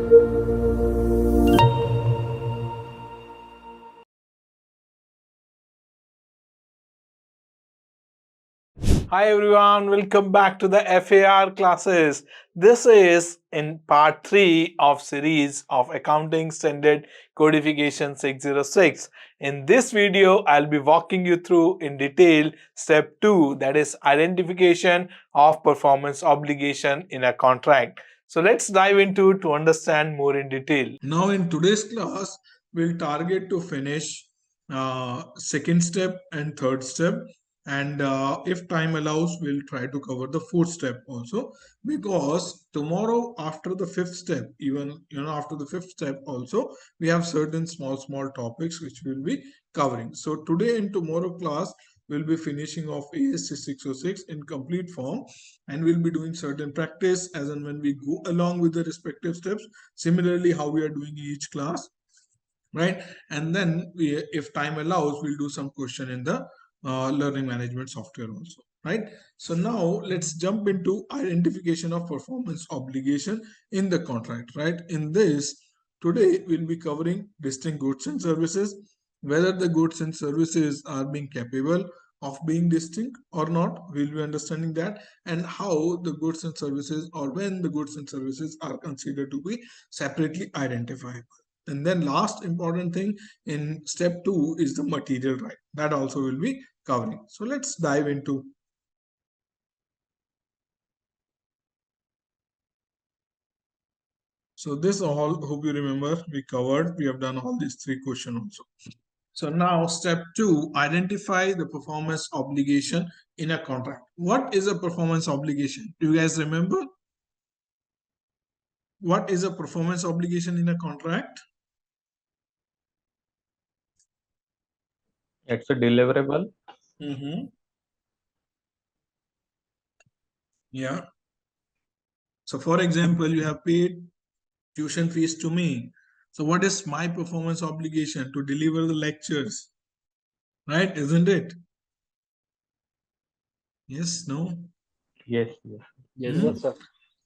Hi everyone, welcome back to the FAR classes. This is in part 3 of series of Accounting Standard Codification 606. In this video, I'll be walking you through in detail step 2, that is identification of performance obligation in a contract. So let's dive into to understand more in detail. Now in today's class, we'll target to finish second step and third step, and if time allows, we'll try to cover the fourth step also, because tomorrow after the fifth step, even after the fifth step also, we have certain small topics which we'll be covering. So today and tomorrow class, we'll be finishing off ASC 606 in complete form, and we'll be doing certain practice as and when we go along with the respective steps, similarly how we are doing each class, right? And then if time allows, we'll do some question in the learning management software also, right? So now let's jump into identification of performance obligation in the contract, right? In this, today we'll be covering distinct goods and services, whether the goods and services are being capable of being distinct or not, we'll be understanding that, and how the goods and services, or when the goods and services are considered to be separately identifiable. And then last important thing in step 2 is the material right. That also will be covering. So let's dive into. So this all, hope you remember, we covered. We have done all these 3 questions also. So now step 2, identify the performance obligation in a contract. What is a performance obligation? Do you guys remember? What is a performance obligation in a contract? It's a deliverable. Yeah. So for example, you have paid tuition fees to me. So what is my performance obligation? To deliver the lectures, right? Isn't it? Yes, no? Yes, yes. Yes, sir.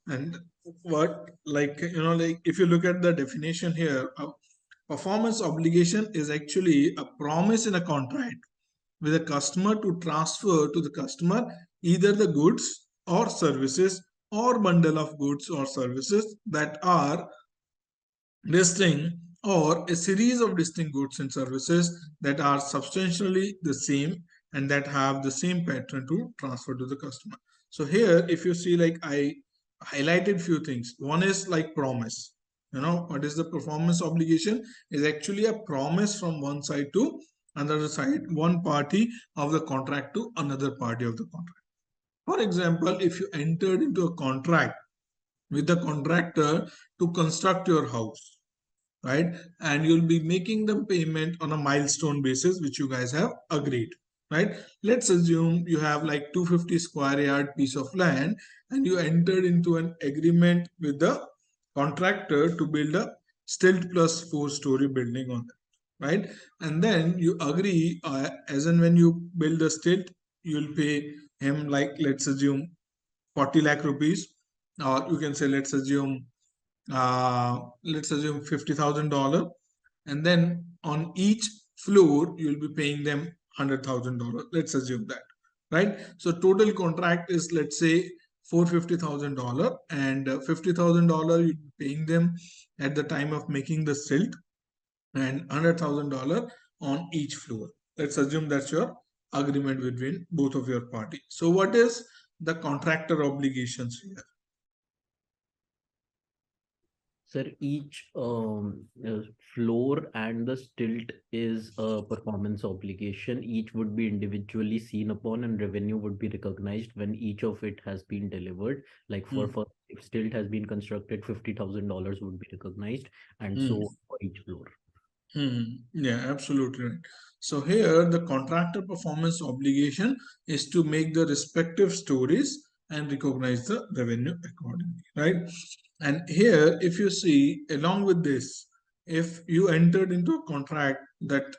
And what, like, if you look at the definition here, a performance obligation is actually a promise in a contract with a customer to transfer to the customer either the goods or services, or bundle of goods or services that are distinct, or a series of distinct goods and services that are substantially the same and that have the same pattern to transfer to the customer. So here, if you see, like I highlighted few things. One is like promise. What is the performance obligation? Is actually a promise from one side to another side, one party of the contract to another party of the contract. For example, if you entered into a contract with the contractor to construct your house, right, and you'll be making the payment on a milestone basis which you guys have agreed, right? Let's assume you have like 250 square yard piece of land, and you entered into an agreement with the contractor to build a stilt plus 4-story building on that, right? And then you agree, as and when you build the stilt, you'll pay him, like, let's assume 40 lakh rupees, or you can say let's assume $50,000, and then on each floor you'll be paying them $100,000. Let's assume that, right? So total contract is, let's say, $450,000, and $50,000 you'll be paying them at the time of making the silt, and $100,000 on each floor. Let's assume that's your agreement between both of your parties. So what is the contractor obligations here? Sir, each floor and the stilt is a performance obligation. Each would be individually seen upon, and revenue would be recognized when each of it has been delivered. Like for if stilt has been constructed, $50,000 would be recognized, and so for each floor. Yeah, absolutely right. So here the contractor performance obligation is to make the respective stories and recognize the revenue accordingly, right? And here, if you see, along with this, if you entered into a contract that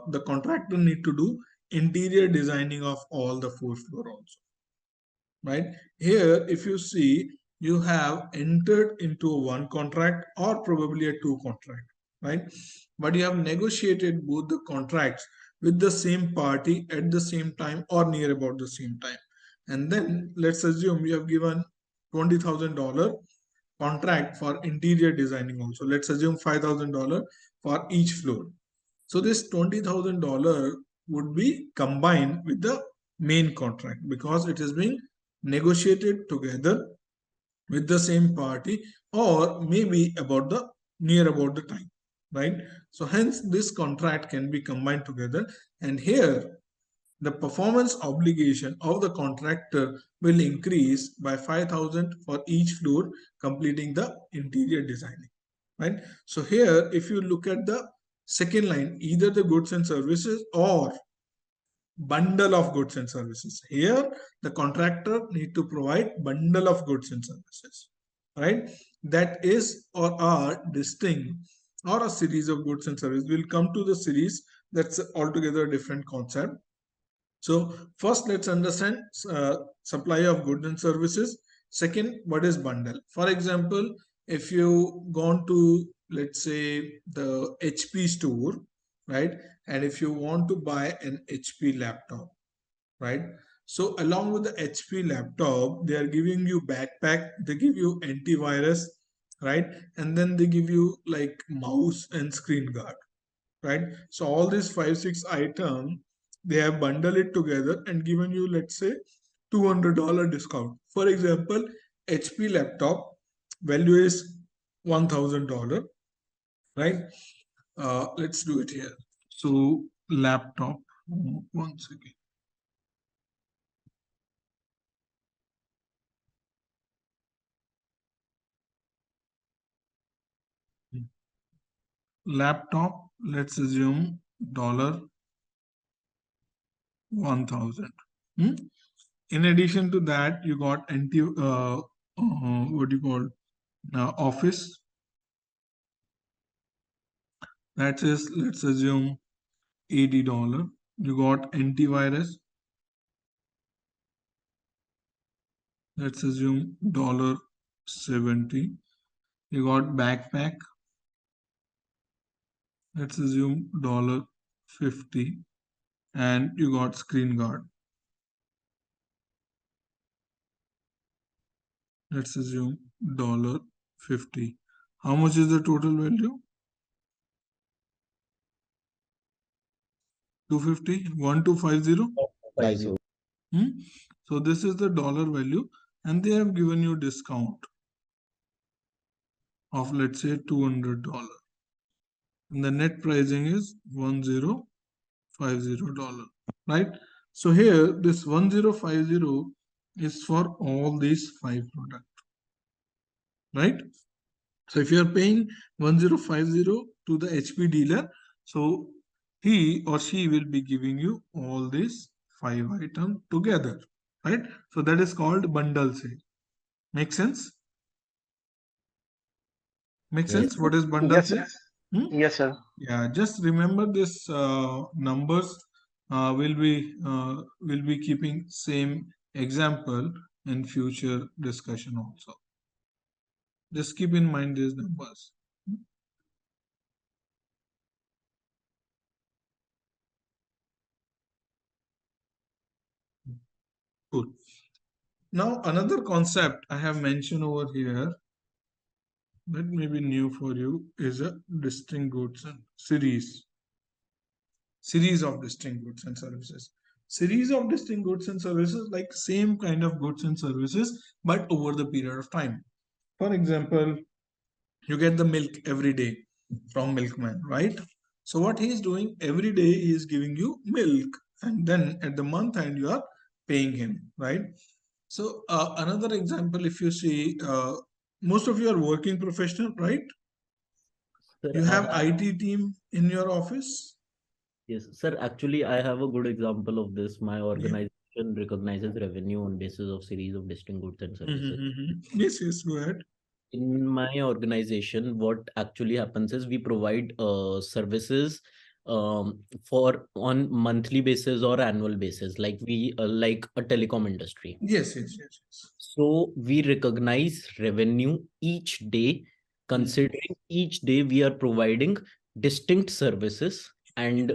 the contractor need to do interior designing of all the 4th floor also, right? Here, if you see, you have entered into one contract or probably a two contract, right? But you have negotiated both the contracts with the same party at the same time or near about the same time. And then let's assume you have given $20,000 contract for interior designing also. Let's assume $5,000 for each floor. So this $20,000 would be combined with the main contract because it is being negotiated together with the same party or maybe about the near about the time, right? So hence this contract can be combined together, and here the performance obligation of the contractor will increase by 5,000 for each floor completing the interior designing, right? So here if you look at the second line, either the goods and services or bundle of goods and services. Here the contractor need to provide bundle of goods and services, right? That is or are distinct or a series of goods and services. We'll come to the series, that's altogether a different concept. So first let's understand supply of goods and services. Second, what is bundle? For example, if you gone to, let's say, the HP store, right? And if you want to buy an HP laptop, right? So along with the HP laptop, they are giving you backpack, they give you antivirus, right? And then they give you like mouse and screen guard, right? So all these 5 6 items, they have bundled it together and given you, let's say, $200 discount. For example, HP laptop value is $1,000, right? Let's do it here. So laptop, one second. Laptop, let's assume $1,000. In addition to that, you got what do you call office. That is, let's assume $80. You got antivirus. Let's assume $70. You got backpack. Let's assume $50. And you got screen guard. Let's assume $50. How much is the total value? 250, 1250. 50. So this is the dollar value, and they have given you discount of, let's say, $200. And the net pricing is $1050, right? So here this 1050 is for all these 5 products, right? So if you are paying 1050 to the HP dealer, so he or she will be giving you all these 5 items together, right? So that is called bundle sale. Make sense? Make Yes. sense? What is bundle Yes, sale? sir. Yes, sir. Yeah, just remember this numbers will be keeping same example in future discussion also. Just keep in mind these numbers. Cool. Now another concept I have mentioned over here that may be new for you is a distinct goods and series of distinct goods and services. Series of distinct goods and services, like same kind of goods and services but over the period of time. For example, you get the milk every day from milkman, right? So what he is doing every day, he is giving you milk, and then at the month end you are paying him, right? So another example, if you see, most of you are working professional, right? Sir, You have IT team in your office. yes, sir. Actually, I have a good example of this. My organization recognizes revenue on basis of series of distinct goods and services. Yes, yes, go ahead. In my organization, what actually happens is we provide services for on monthly basis or annual basis, like we like a telecom industry. Yes, yes, yes, yes. So we recognize revenue each day, considering each day we are providing distinct services, and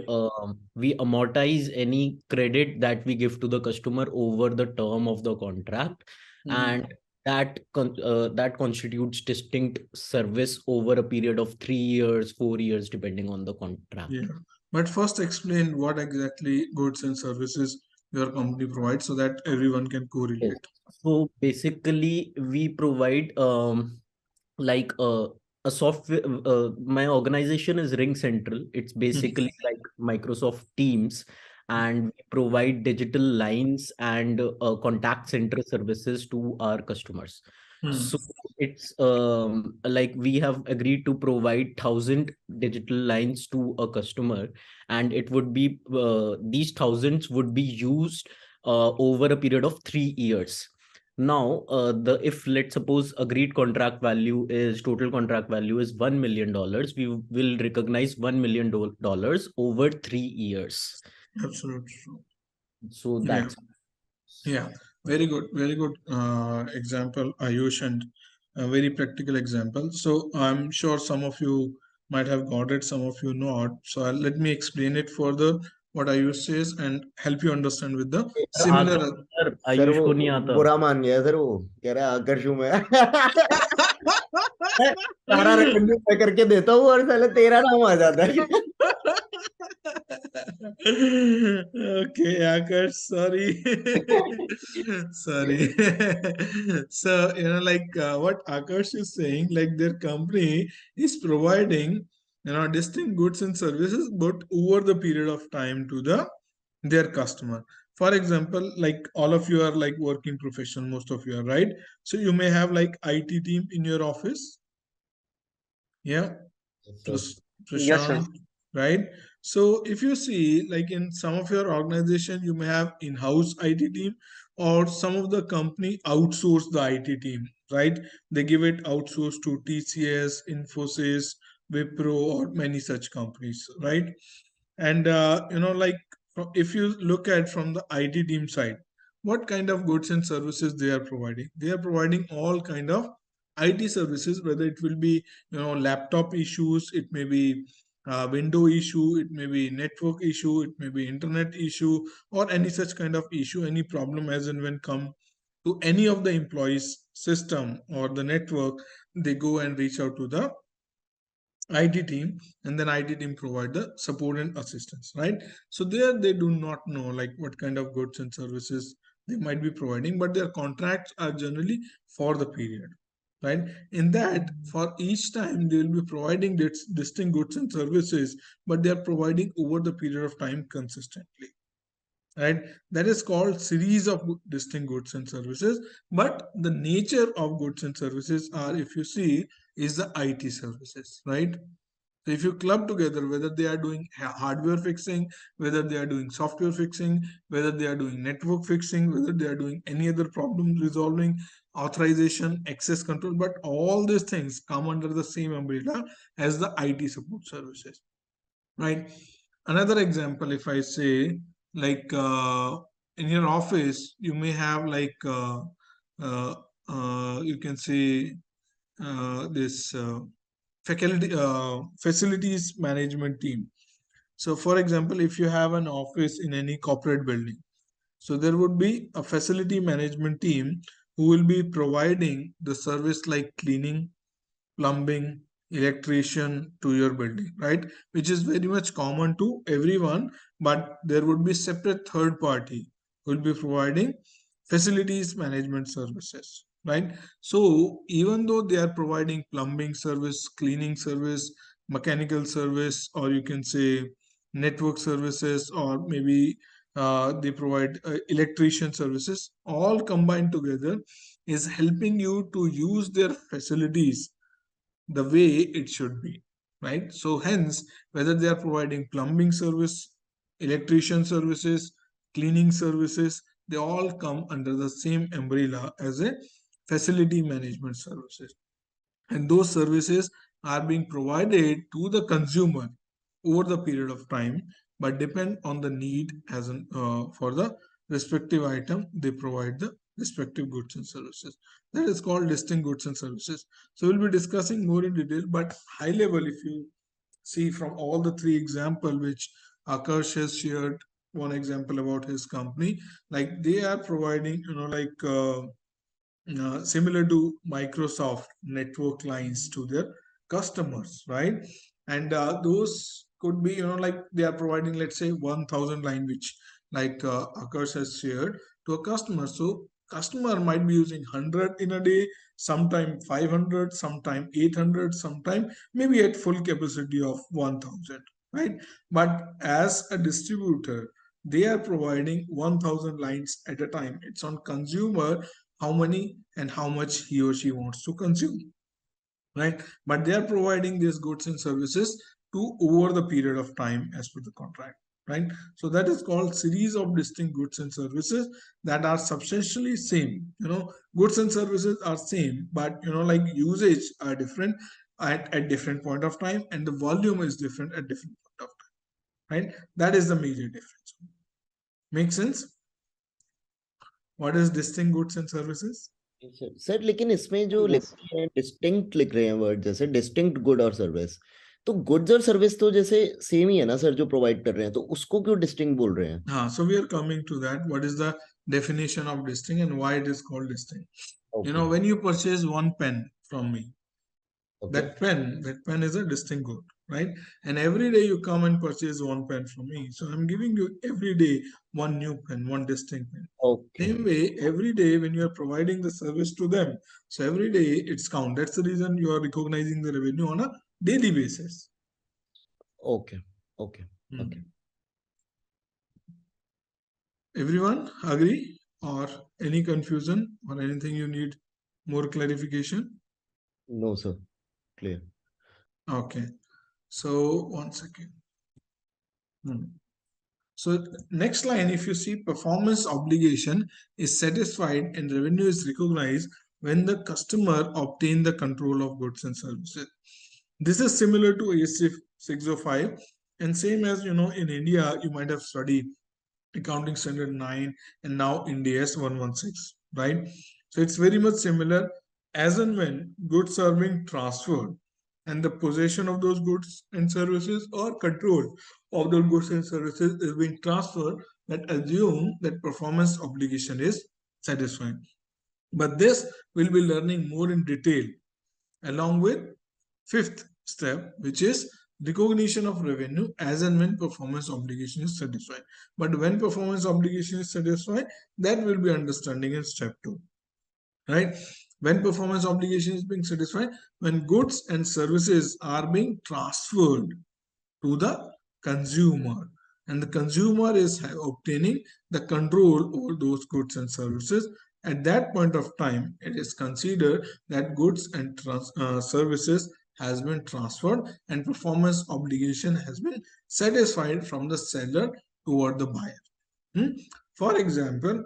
we amortize any credit that we give to the customer over the term of the contract, and that constitutes distinct service over a period of 3 years, 4 years, depending on the contract. Yeah. But first explain what exactly goods and services your company provides so that everyone can Yes. correlate. So basically, we provide like a software. My organization is Ring Central. It's basically like Microsoft Teams, and we provide digital lines and contact center services to our customers. So it's like we have agreed to provide 1,000 digital lines to a customer, and it would be these thousands would be used over a period of 3 years. Now, the if let's suppose agreed contract value is total contract value is $1 million, we will recognize $1 million over 3 years. Absolutely true. So Yeah. that's Yeah. Very good. Very good example, Ayush, and a very practical example. So I'm sure some of you might have got it, some of you not. So let me explain it further what Ayush says and help you understand with the आता similar. Sir, sir Ayush वो को नहीं आता. बुरा मान गया sir, वो कह रहा है आकर्षु मैं सारा रेवेन्यू मैं करके देता हूँ और साले तेरा नाम आ जाता है. Okay, Akash, sorry. Sorry. So, like what Akash is saying, like their company is providing, distinct goods and services, but over the period of time to their customer. For example, like all of you are like working professional, most of you are, right? So you may have like IT team in your office. Yeah. Yes, sir. Prashant, right? So if you see, like in some of your organization, you may have in-house IT team, or some of the company outsource the IT team, right? They give it outsource to TCS, Infosys, Wipro, or many such companies, right? And like if you look at from the IT team side, what kind of goods and services they are providing? They are providing all kind of IT services, whether it will be laptop issues, it may be window issue, it may be network issue, it may be internet issue, or any such kind of issue, any problem as and when come to any of the employees system or the network, they go and reach out to the IT team, and then IT team provide the support and assistance, right? So there they do not know like what kind of goods and services they might be providing, but their contracts are generally for the period, right? In that, for each time they will be providing this distinct goods and services, but they are providing over the period of time consistently, right? That is called series of distinct goods and services. But the nature of goods and services are, if you see, is the IT services, right? So if you club together, whether they are doing hardware fixing, whether they are doing software fixing, whether they are doing network fixing, whether they are doing any other problem resolving, authorization, access control, but all these things come under the same umbrella as the IT support services, right? Another example, if I say, like in your office, you may have like uh, you can say this facilities management team. So, for example, if you have an office in any corporate building, so there would be a facility management team who will be providing the service like cleaning, plumbing, electrician to your building, right? Which is very much common to everyone, but there would be separate third party who will be providing facilities management services, right? So even though they are providing plumbing service, cleaning service, mechanical service, or you can say network services, or maybe they provide electrician services, all combined together is helping you to use their facilities the way it should be, right? So hence, whether they are providing plumbing service, electrician services, cleaning services, they all come under the same umbrella as a facility management services, and those services are being provided to the consumer over the period of time, but depend on the need as an for the respective item they provide the respective goods and services. That is called listing goods and services. So we'll be discussing more in detail, but high level, if you see from all the three example which Akash has shared, one example about his company, like they are providing, similar to Microsoft network lines to their customers, right? And those could be, like they are providing, let's say 1000 line, which like Akash has shared to a customer. So customer might be using 100 in a day, sometime 500, sometime 800, sometime maybe at full capacity of 1000, right? But as a distributor, they are providing 1000 lines at a time. It's on consumer how many and how much he or she wants to consume, right? But they are providing these goods and services to over the period of time as per the contract, right? So that is called series of distinct goods and services that are substantially same. Goods and services are same, but like usage are different at different point of time, and the volume is different at different point of time, right? That is the major difference. Make sense? What is distinct goods and services? Sir लेकिन इसमें जो लिख Yes. रहे हैं distinct लिख रहे हैं word, जैसे डिस्टिंक्ट गुड और सर्विस, तो गुड्स और सर्विस तो जैसे सेम ही है ना सर जो प्रोवाइड कर रहे हैं, तो उसको क्यों डिस्टिंक्ट बोल रहे हैं? So we are coming to that. What is the definition of distinct and why it is called distinct? Okay When you purchase one pen from me, okay that pen is a distinct good, right? And every day you come and purchase one pen from me. So I'm giving you every day one new pen, one distinct pen. Okay Same way, every day when you are providing the service to them, so every day it's count. That's the reason you are recognizing the revenue on a daily basis. Okay okay okay Everyone agree or any confusion or anything you need more clarification? No sir clear. Okay. So one second. So next line, if you see performance obligation is satisfied and revenue is recognized when the customer obtain the control of goods and services. This is similar to AS 605 and same as in India you might have studied accounting standard 9 and now Ind AS 116, right? So it's very much similar as and when goods are being transferred and the possession of those goods and services or control of the goods and services is being transferred, that assume that performance obligation is satisfied. But this we'll be learning more in detail along with fifth step, which is recognition of revenue as and when performance obligation is satisfied. But when performance obligation is satisfied, that will be understanding in step 2, right? When performance obligation is being satisfied, when goods and services are being transferred to the consumer, and the consumer is obtaining the control over those goods and services. At that point of time, it is considered that goods and services has been transferred and performance obligation has been satisfied from the seller toward the buyer. For example,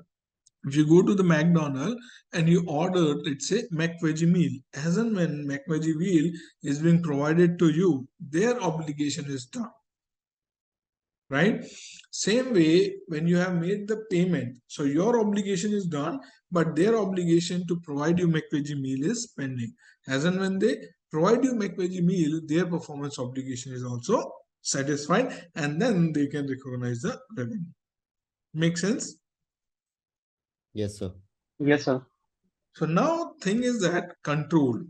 if you go to the McDonald's and you order, let's say, McVeggie meal, as and when McVeggie meal is being provided to you, their obligation is done, right? Same way, when you have made the payment, so your obligation is done, but their obligation to provide you McVeggie meal is pending. As and when they provide you McVeggie meal, their performance obligation is also satisfied, and then they can recognize the revenue. Make sense? Yes sir. Yes, sir. So now thing is that control.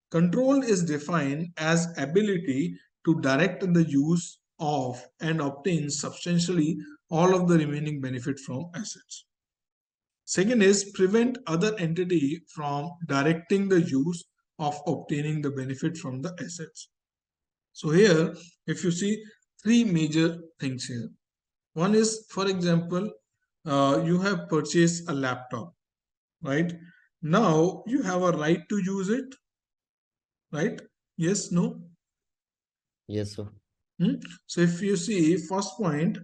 Control is defined as ability to direct the use of and obtain substantially all of the remaining benefit from assets. Second is prevent other entity from directing the use of obtaining the benefit from the assets. So here, if you see three major things here. One is, for example, you have purchased a laptop, right? Now you have a right to use it, right? Yes, no? Yes sir. So if you see first point,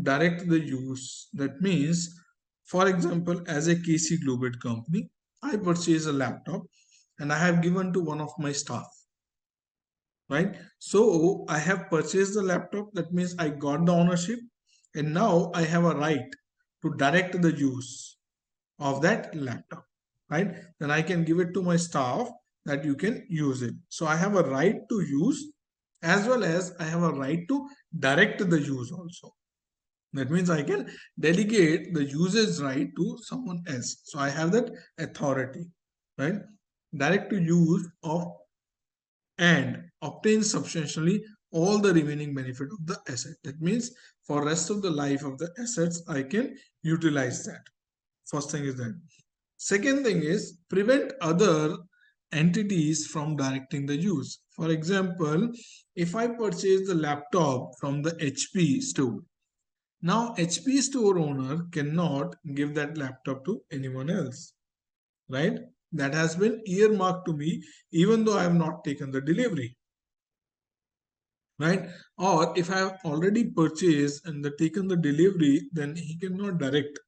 direct the use. That means, for example, as a KCGlobEd company, I purchase a laptop and I have given to one of my staff. right? So I have purchased the laptop, that means I got the ownership, and now I have a right to direct the use of that laptop, right? Then I can give it to my staff that you can use it. So I have a right to use, as well as I have a right to direct the use also. That means I can delegate the usage right to someone else. So I have that authority, right? Direct to use of and obtain substantially all the remaining benefit of the asset. That means for rest of the life of the assets, I can utilize that. First thing is that. Second thing is prevent other entities from directing the use. For example, if I purchase the laptop from the HP store, now HP store owner cannot give that laptop to anyone else, right? That has been earmarked to me even though I have not taken the delivery, right? Or if I have already purchased and taken the delivery, then he cannot direct,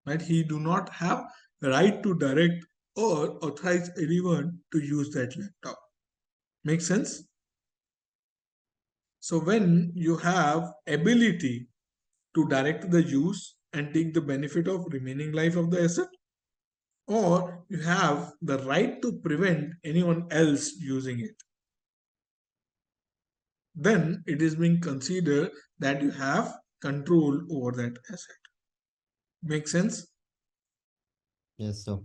right? He do not have right to direct or authorize anyone to use that laptop. Make sense? So when you have ability to direct the use and take the benefit of remaining life of the asset, or you have the right to prevent anyone else using it, then it is being considered that you have control over that asset. Make sense? Yes, sir.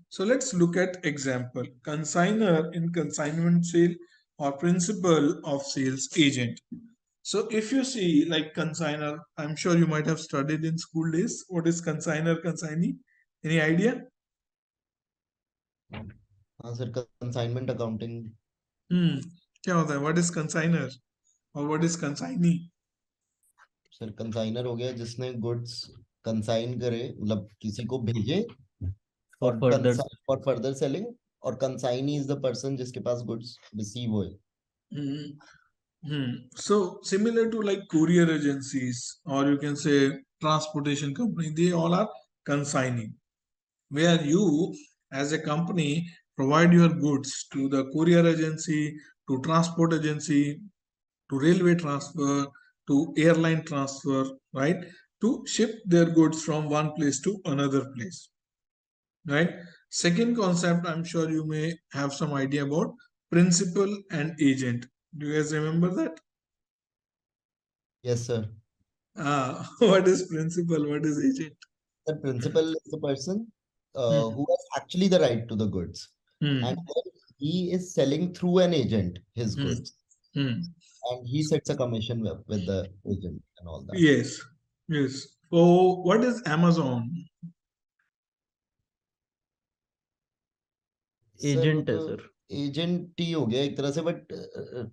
So let's look at example. Consigner in consignment sale or principal of sales agent. So if you see like consigner, I'm sure you might have studied in school days. What is consigner, consignee? Any idea? हाँ sir, consignment accounting. क्या होता है? What is consigner or what is consignee? Sir consigner हो गया जिसने goods consign करे, मतलब किसी को भेजे For और further फॉर फर्दर सेलिंग, और कंसाइनी इज द पर्सन जिसके पास गुड्स रिसीव हुए. So similar to like courier agencies or you can say transportation company, they all are consigning, where you as a company provide your goods to the courier agency, to transport agency, to railway transfer, to airline transfer, right? To ship their goods from one place to another place, right? Second concept, I'm sure you may have some idea about principal and agent. Do you guys remember that? Yes sir. What is principal? What is agent? The principal is the person Hmm. who has actually the right to the goods, Hmm. and then he is selling through an agent his Hmm. goods, Hmm. and he sets a commission with the agent and all that. Yes. Yes. So what is Amazon? Agent है sir. Agent ही हो गया एक तरह से, but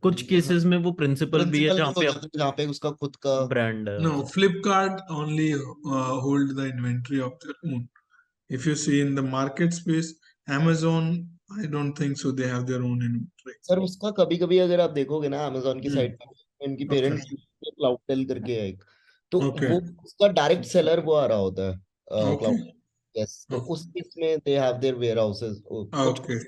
कुछ cases में वो principal भी है प्रिंसिपल जहाँ हो पे जाता है, जहाँ पे उसका खुद का. ब्रांड है. No, Flipkart only hold the inventory of their own. If you see in the market space, Amazon, I don't think so. They have their own inventory. Sir उसका कभी कभी अगर आप देखोगे ना अमेजोन की साइट पे, इनकी Okay. पेरेंट क्लाउड टेल करके है एक, तो Okay. वो उसका डायरेक्ट सेलर वो आ रहा होता है Okay. क्लाउड. यस, तो उस केस में they have their warehouses कुछ Okay.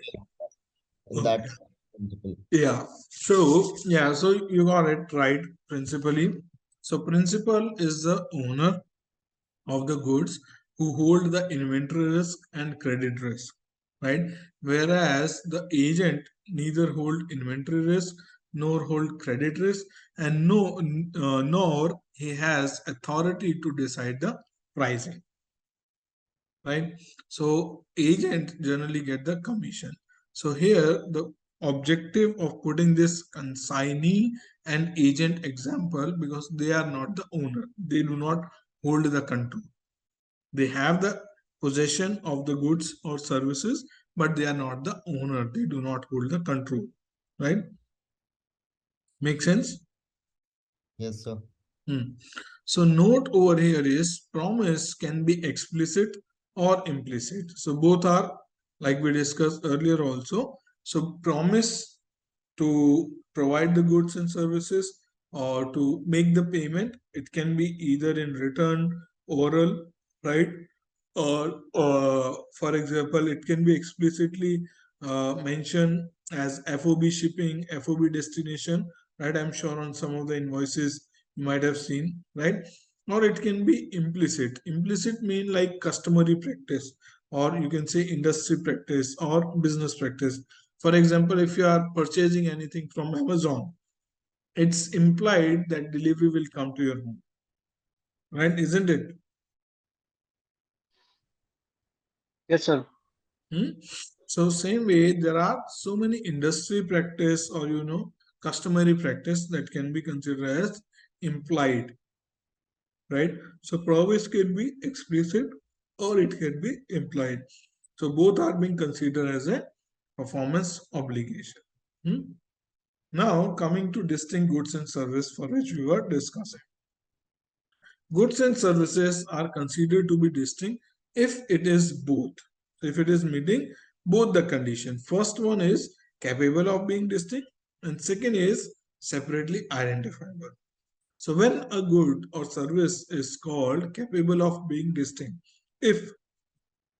In that principle. Yeah. So you got it right. Principally, so principal is the owner of the goods who hold the inventory risk and credit risk, right? Whereas the agent neither hold inventory risk nor hold credit risk, and nor he has authority to decide the pricing, right? So agent generally get the commission. So here the objective of putting this consignee and agent example, because they are not the owner, they do not hold the control. They have the possession of the goods or services, but they are not the owner. They do not hold the control, right? Make sense? Yes sir. So note over here is promise can be explicit or implicit. So both are like we discussed earlier also. So promise to provide the goods and services or to make the payment, it can be either in written, oral, right? Or for example, it can be explicitly mentioned as FOB shipping, FOB destination, right? I'm sure on some of the invoices you might have seen, right? Or it can be implicit. Implicit mean like customary practice, or you can say industry practice or business practice. For example, if you are purchasing anything from Amazon, it's implied that delivery will come to your home, right? Isn't it? Yes, sir. Hmm? So same way, there are so many industry practice or customary practice that can be considered as implied, right? So promise can be explicit or it can be implied. So both are being considered as a performance obligation. Hmm? Now coming to distinct goods and service for which we were discussing. Goods and services are considered to be distinct if it is both. So if it is meeting both the condition. First one is capable of being distinct and second is separately identifiable. So when a good or service is called capable of being distinct, if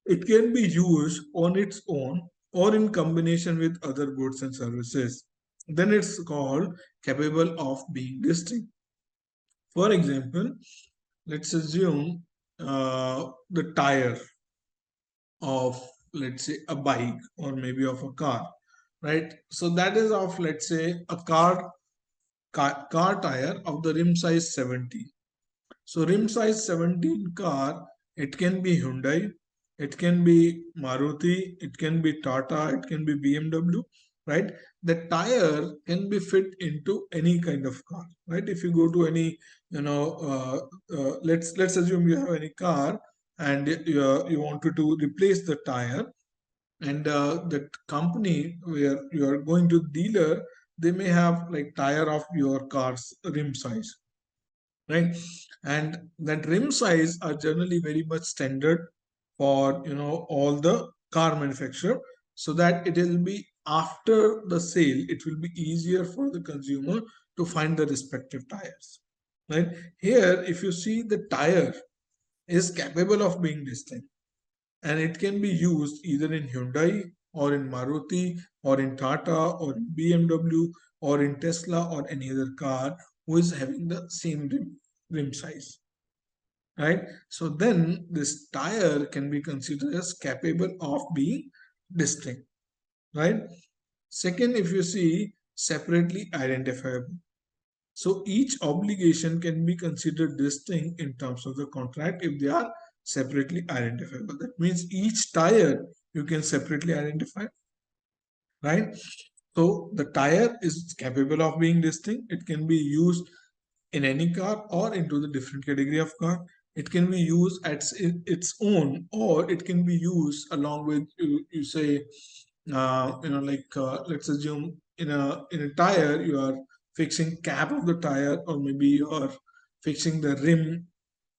it can be used on its own or in combination with other goods and services, then it's called capable of being distinct. For example, let's assume the tire of, let's say, a bike or maybe of a car, right? So that is of, let's say, a car tire of the rim size 70. So rim size 17 car, it can be Hyundai, it can be Maruti, it can be Tata, it can be BMW, right? The tire can be fit into any kind of car, right? If you go to any, let's assume you have any car and you wanted to replace the tire, and that company where you are going to dealer, they may have like tire of your car's rim size, right? And that rim size are generally very much standard for all the car manufacturer, so that it will be after the sale, it will be easier for the consumer to find the respective tires, right? Here if you see, the tire is capable of being distinct and it can be used either in Hyundai or in Maruti or in Tata or in BMW or in Tesla or any other car who is having the same rim size, right? So then this tire can be considered as capable of being distinct, right? Second, if you see, separately identifiable. So each obligation can be considered distinct in terms of the contract if they are separately identifiable. That means each tire you can separately identify, right? So the tire is capable of being distinct. It can be used in any car or into the different category of car. It can be used at its own, or it can be used along with you say, let's assume in a tire you are fixing cap of the tire, or maybe you are fixing the rim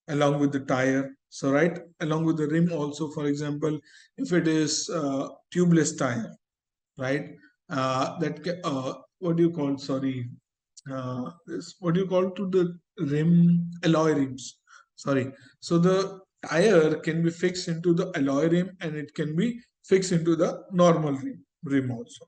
along with the tire. So right along with the rim also, for example, if it is tubeless tire, right? What do you call? Sorry, what do you call to the rim? Alloy rims. Sorry. So the tire can be fixed into the alloy rim, and it can be fixed into the normal rim also,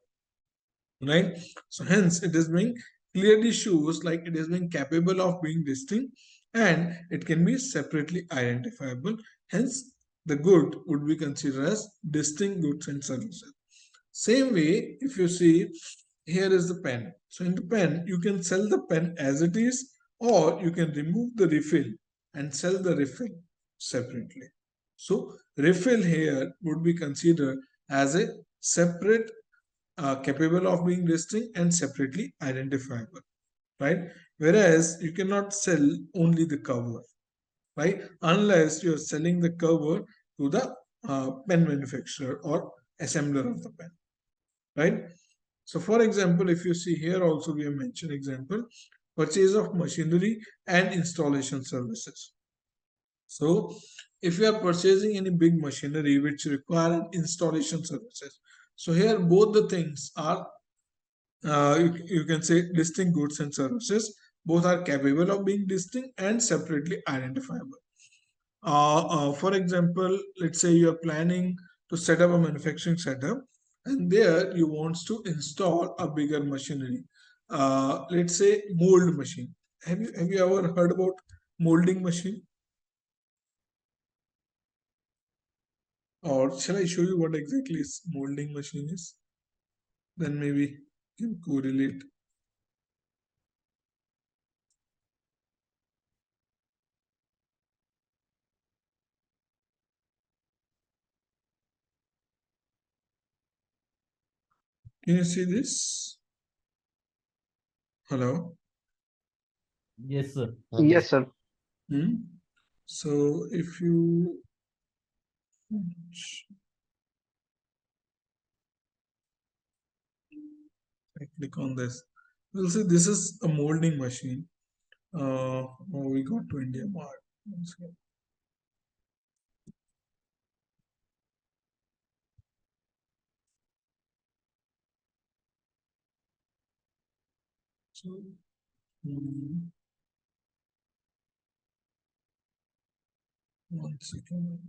right? So hence it is being clearly shows like it is being capable of being distinct, and it can be separately identifiable. Hence the good would be considered as distinct goods and services. Same way, if you see, here is the pen. So in the pen, you can sell the pen as it is, or you can remove the refill and sell the refill separately. So refill here would be considered as a separate, capable of being distinct and separately identifiable, right? Whereas you cannot sell only the cover, right? Unless you're selling the cover to the pen manufacturer or assembler of the pen, right? So for example, if you see here also we have mentioned example, purchase of machinery and installation services. So if you are purchasing any big machinery which require installation services, so here both the things are, you can say, distinct goods and services. Both are capable of being distinct and separately identifiable. For example, let's say you are planning to set up a manufacturing setup, and there you want to install a bigger machinery. Let's say mold machine. Have you ever heard about molding machine? Or shall I show you what exactly is molding machine is? Then maybe you can correlate. Can you see this? Hello? Yes, sir. Yes, sir. So if you I click on this, we'll see this is a molding machine. We got to India Mart. So, one second.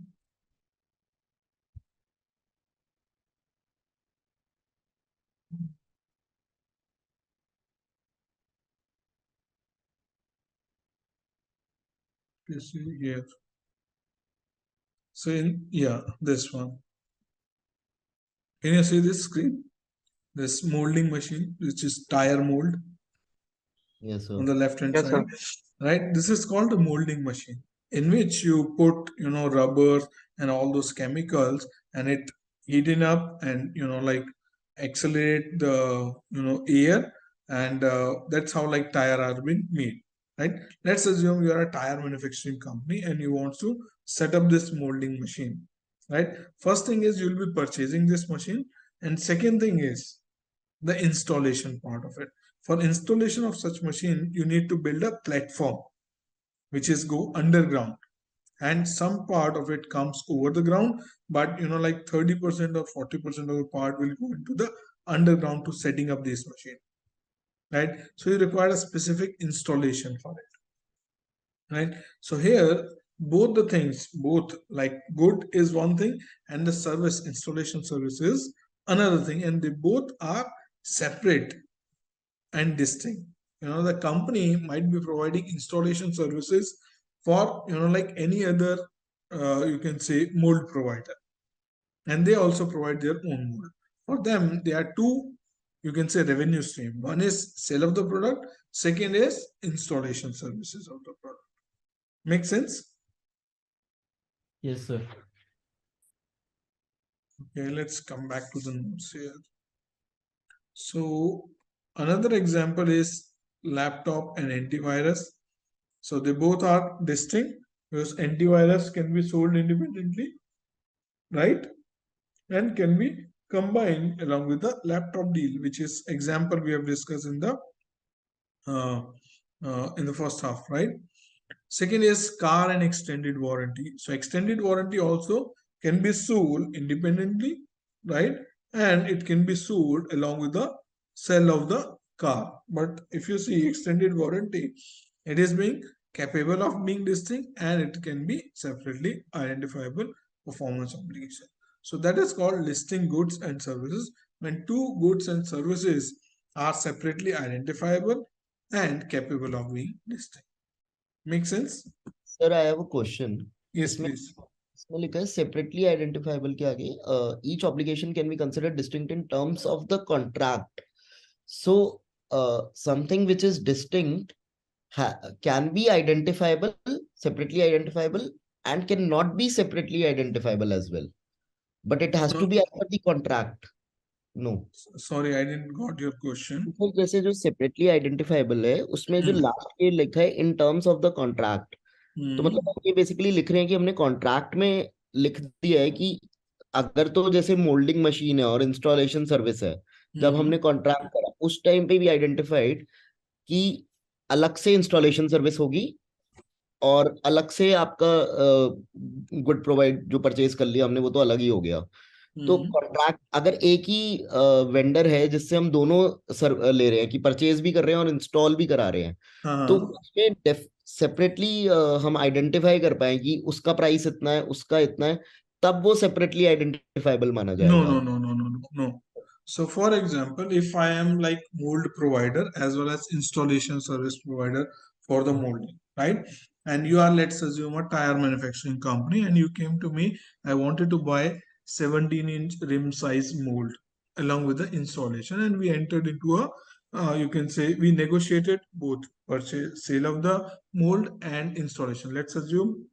You see here. So this one. Can you see this screen? This molding machine, which is tire mold Yes, sir. on the left hand Yes, side, right? This is called a molding machine, in which you put rubber and all those chemicals, and it heating up and like accelerate the air, and that's how like tire are being made, right? Let's assume you are a tire manufacturing company and you want to set up this molding machine, right? First thing is you'll be purchasing this machine, and second thing is the installation part of it. For installation of such machine, you need to build a platform which is go underground, and some part of it comes over the ground, but like 30% or 40% of the part will go into the underground to setting up this machine, right? So you require a specific installation for it, right? So here both the things, both like good is one thing and the service installation service is another thing, and they both are separate and distinct. The company might be providing installation services for like any other you can say mold provider, and they also provide their own mold. For them, there are two, you can say, revenue stream. One is sale of the product, second is installation services of the product. Make sense? Yes, sir. Okay, let's come back to the notes here. So another example is laptop and antivirus. So they both are distinct because antivirus can be sold independently, right? And can be combined along with the laptop deal, which is example we have discussed uh, in the first half, right? Second is car and extended warranty. So extended warranty also can be sold independently, right? And it can be sold along with the sale of the car. But if you see extended warranty, it is being capable of being distinct, and it can be separately identifiable performance obligation. So that is called listing goods and services, when two goods and services are separately identifiable and capable of being distinct. Make sense? Sir, I have a question. Yes, इसमें please. इसमें लिखा है separately identifiable के आगे each obligation can be considered distinct in terms of the contract. So something which is distinct can be identifiable, separately identifiable, and cannot be separately identifiable as well. But it has to be as per the contract. No. Sorry, I didn't got your question. तो जैसे जो separately identifiable है उसमें जो last के लिखा है in terms of the contract, तो मतलब हम ये बेसिकली लिख रहे हैं कि हमने कॉन्ट्रैक्ट में लिख दिया है कि अगर तो जैसे मोल्डिंग मशीन है और इंस्टॉलेशन सर्विस है, जब हमने कॉन्ट्रैक्ट करा उस टाइम पे भी आइडेंटिफाइड कि अलग से इंस्टॉलेशन सर्विस होगी और अलग से आपका गुड प्रोवाइड जो परचेज कर लिया हमने वो तो अलग ही हो गया. तो कॉन्ट्रैक्ट अगर एक ही वेंडर है जिससे हम दोनों ले रहे हैं कि परचेज भी कर रहे हैं और इंस्टॉल भी करा रहे हैं, तो उसमें सेपरेटली हम आइडेंटिफाई कर पाए कि उसका प्राइस इतना है उसका इतना है, तब वो सेपरेटली आइडेंटिफाइबल माना जाएगा. No. So for example, if I am like mold provider as well as installation service provider for the molding, right? And you are, let's assume, a tire manufacturing company, and you came to me, I wanted to buy 17-inch rim size mold along with the installation, and we entered into a you can say we negotiated both purchase sale of the mold and installation. Let's assume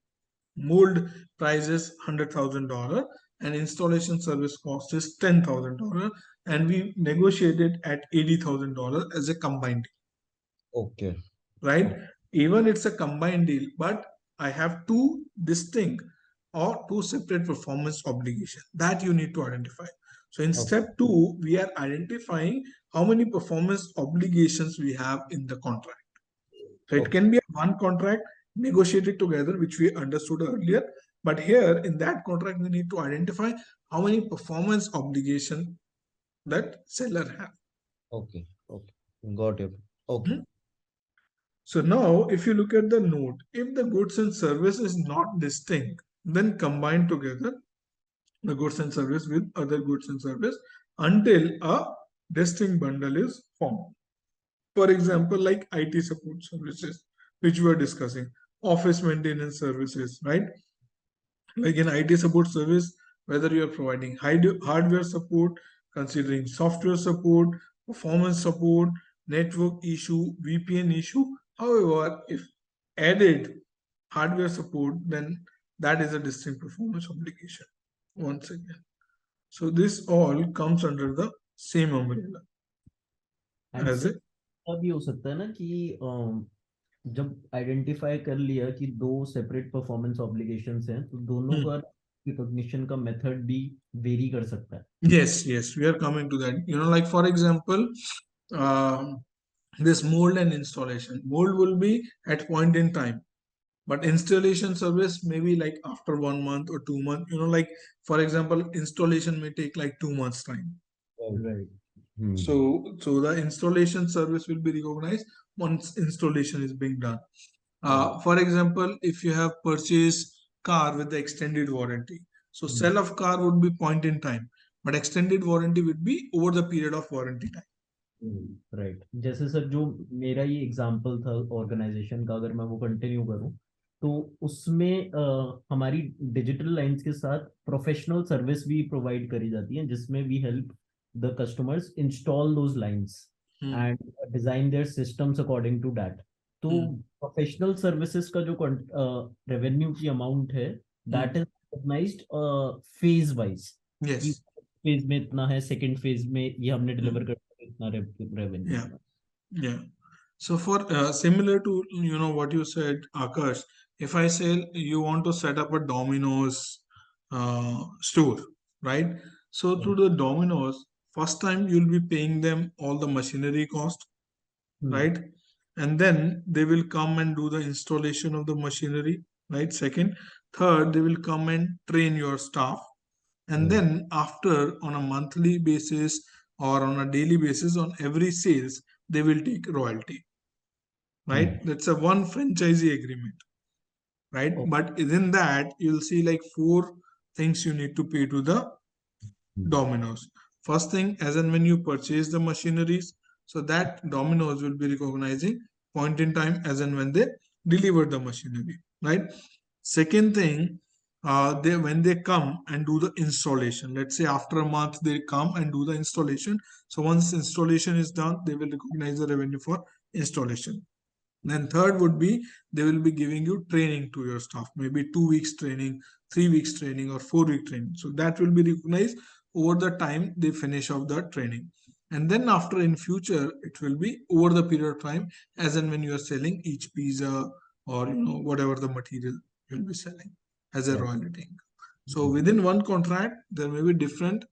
mold price is $100,000 and installation service cost is $10,000, and we negotiated at $80,000 as a combined deal. Okay. Right? Okay. Even it's a combined deal, but I have two distinct or two separate performance obligations that you need to identify. So in step 2, we are identifying how many performance obligations we have in the contract. So it can be one contract negotiated together, which we understood earlier. But here in that contract, we need to identify how many performance obligation that seller have. Okay. Okay. Got it. Okay. So now if you look at the note, if the goods and service is not distinct, then combine together the goods and service with other goods and service until a distinct bundle is formed. For example, like IT support services, which we are discussing, office maintenance services, right? Like in IT support service, whether you are providing hardware support, considering software support, performance support, network issue, VPN issue. However, if added hardware support, then that is a distinct performance obligation once again. So this all comes under the same umbrella and as a sir अब ये हो सकता है ना कि जब identify कर लिया कि दो सेपरेट परफॉर्मेंस ऑब्लिगेशंस हैं तो दोनों का रिकॉग्निशन का मेथड भी वेरी कर सकता है. yes, we are coming to that. Like for example, this mold and installation. Mold will be at point in time, but installation service maybe like after 1 month or 2 months. Like for example, installation may take like 2 months time. Right. So the installation service will be recognized once installation is being done. For example, if you have purchased car with the extended warranty, so sale of car would be point in time, but extended warranty would be over the period of warranty time. Right. जैसे sir जो मेरा ये example था organisation का, अगर मैं वो continue करूं तो उसमें हमारी डिजिटल लाइंस के साथ प्रोफेशनल सर्विस भी प्रोवाइड करी जाती है, जिसमें we help the customers install those lines and design their systems according to that. तो प्रोफेशनल सर्विसेज का जो रेवेन्यू की अमाउंट है that is recognised phase wise. Yes. Phase में इतना है, सेकंड फेज में ये हमने डिलीवर कर इतना revenue. Yeah. So for similar to what you said, Akash, if I say you want to set up a Domino's store, right? So through the Domino's, first time you'll be paying them all the machinery cost, right? And then they will come and do the installation of the machinery, right? Second, third, they will come and train your staff. And then after, on a monthly basis or on a daily basis, on every sales, they will take royalty, right? That's a one franchisee agreement, right? But within that, you'll see like 4 things you need to pay to the Domino's. First thing, as and when you purchase the machineries, so that Domino's will be recognizing point in time as and when they deliver the machinery, right? Second thing, when they come and do the installation, let's say after a month they come and do the installation. So once installation is done, they will recognize the revenue for installation. Then third would be they will be giving you training to your staff, maybe 2 weeks training, 3 weeks training, or 4-week training. So that will be recognized over the time they finish off the training. And then after, in future, it will be over the period of time as and when you are selling each pizza or whatever the material you'll be selling as a royalty. So within one contract, there may be different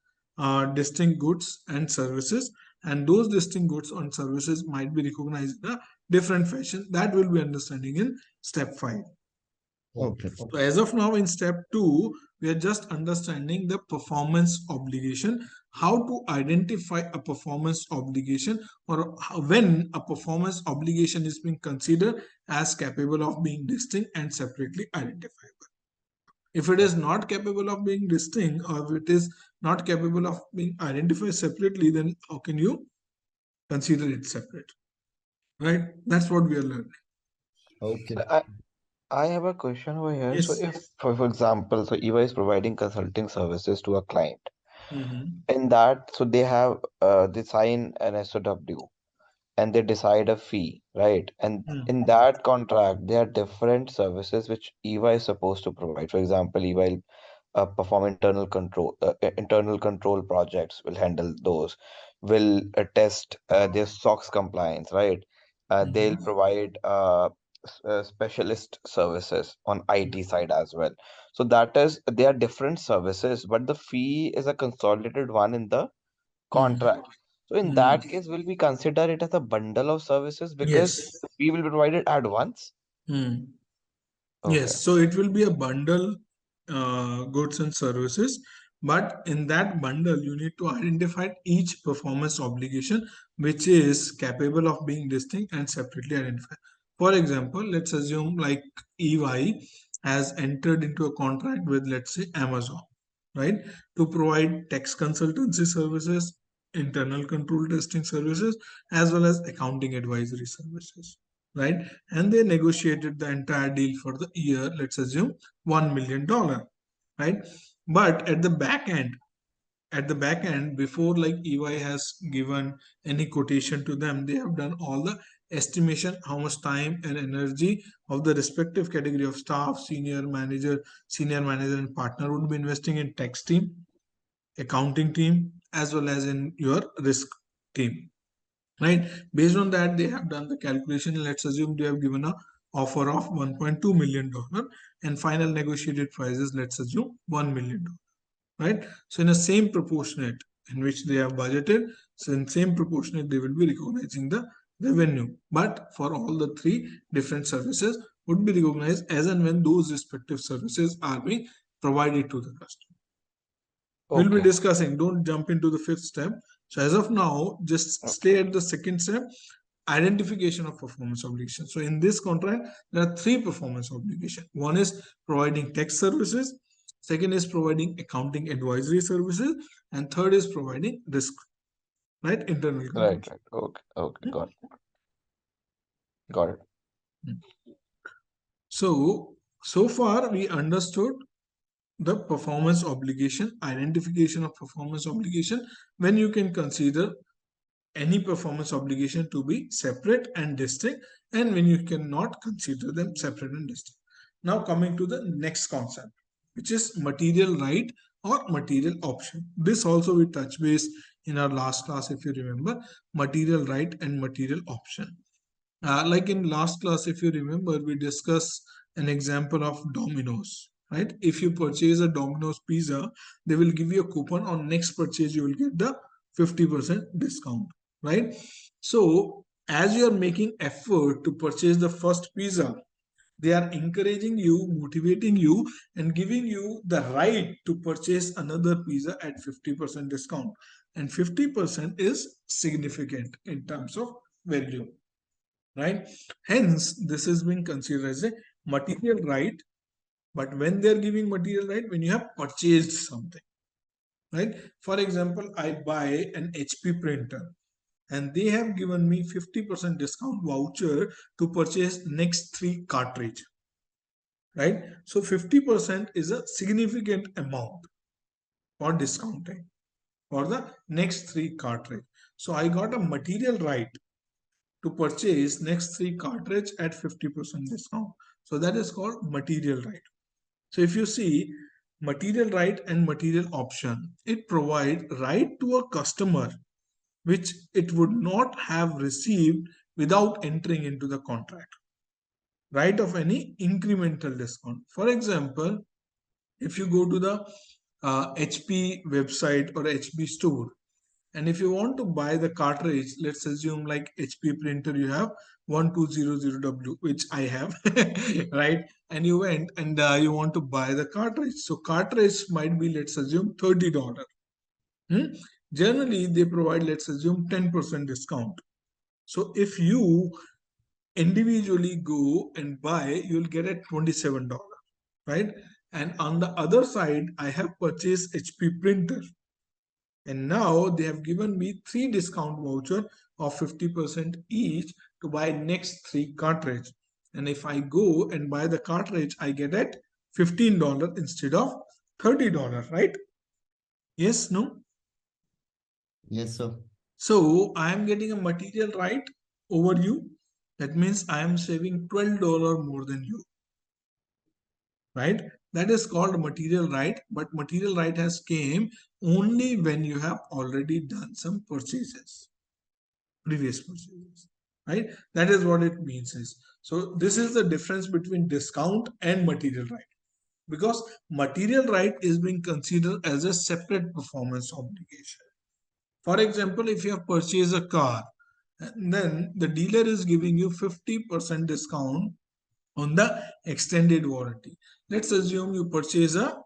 distinct goods and services, and those distinct goods and services might be recognized in a different fashion. That will be understanding in step 5. Okay. So as of now, in step 2, we are just understanding the performance obligation, how to identify a performance obligation, or when a performance obligation is being considered as capable of being distinct and separately identifiable. If it is not capable of being distinct, or if it is not capable of being identified separately, then how can you consider it separate? Right? That's what we are learning. Okay. So I have a question over here. So Yes. if, for example, so EY is providing consulting services to a client. Mm-hmm. In that, so they sign an SOW and they decide a fee, right? And in that contract, there are different services which EY is supposed to provide. For example, EY perform internal control projects, will handle those, will test their SOX compliance, right? They'll provide specialist services on IT side as well. So that is, they are different services, but the fee is a consolidated one in the contract. So in that case, will we consider it as a bundle of services because Yes. the fee will be provided at once? Hmm. Okay, Yes, so it will be a bundle goods and services, but in that bundle, you need to identify each performance obligation which is capable of being distinct and separately identified. For example, let's assume like EY has entered into a contract with, let's say, Amazon, right, to provide tax consultancy services, internal control testing services, as well as accounting advisory services, right? And they negotiated the entire deal for the year, let's assume $1 million, right? But at the back end, before like EY has given any quotation to them, they have done all the estimation how much time and energy of the respective category of staff, senior manager and partner would be investing in tax team, accounting team, as well as in your risk team, right? Based on that, they have done the calculation. Let's assume they have given a offer of $1.2 million and final negotiated price is, let's assume, $1 million, right? So in the same proportionate in which they have budgeted, so in same proportionate they will be recognizing the revenue, but for all the three different services would be recognized as and when those respective services are being provided to the customer. We'll be okay, discussing, don't jump into the fifth step. So as of now, just stay at the second step, identification of performance obligation. So in this contract, there are three performance obligation. One is providing tax services, second is providing accounting advisory services, and third is providing risk, right? Internal control. right, right. Okay, okay, got it. So far we understood the performance obligation, identification of performance obligation, when you can consider any performance obligation to be separate and distinct, and when you cannot consider them separate and distinct. Now coming to the next concept, which is material right or material option. This also we touch base in our last class, if you remember, material right and material option. Like in last class, if you remember, we discussed an example of Domino's, right? If you purchase a Domino's pizza, they will give you a coupon. On next purchase, you will get the 50% discount, right? So as you are making effort to purchase the first pizza, they are encouraging you, motivating you, and giving you the right to purchase another pizza at 50% discount. And 50% is significant in terms of value, right? Hence, this is being considered as a material right. But when they're giving material right, when you have purchased something, right? For example, I buy an HP printer and they have given me 50% discount voucher to purchase next three cartridge, right? So 50% is a significant amount for discounting for the next three cartridge. So I got a material right to purchase next three cartridge at 50% discount. So that is called material right. So if you see material right and material option, it provides right to a customer which it would not have received without entering into the contract. Right of any incremental discount. For example, if you go to the HP website or HP store, and if you want to buy the cartridge, let's assume like HP printer, you have 1200W, which I have, right? And you went and you want to buy the cartridge. So cartridge might be, let's assume, $30. Generally, they provide, let's assume, 10% discount. So if you individually go and buy, you'll get at $27, right? And on the other side, I have purchased HP printer. And now they have given me 3 discount voucher of 50% each to buy next 3 cartridge. And if I go and buy the cartridge, I get it $15 instead of $30, right? Yes, no? Yes, sir. So I am getting a material right over you. That means I am saving $12 more than you, right? That is called material right, but material right has came only when you have already done some purchases, previous purchases, right? That is what it means is. So this is the difference between discount and material right, because material right is being considered as a separate performance obligation. For example, if you have purchased a car, and then the dealer is giving you 50% discount on the extended warranty. Let's assume you purchase a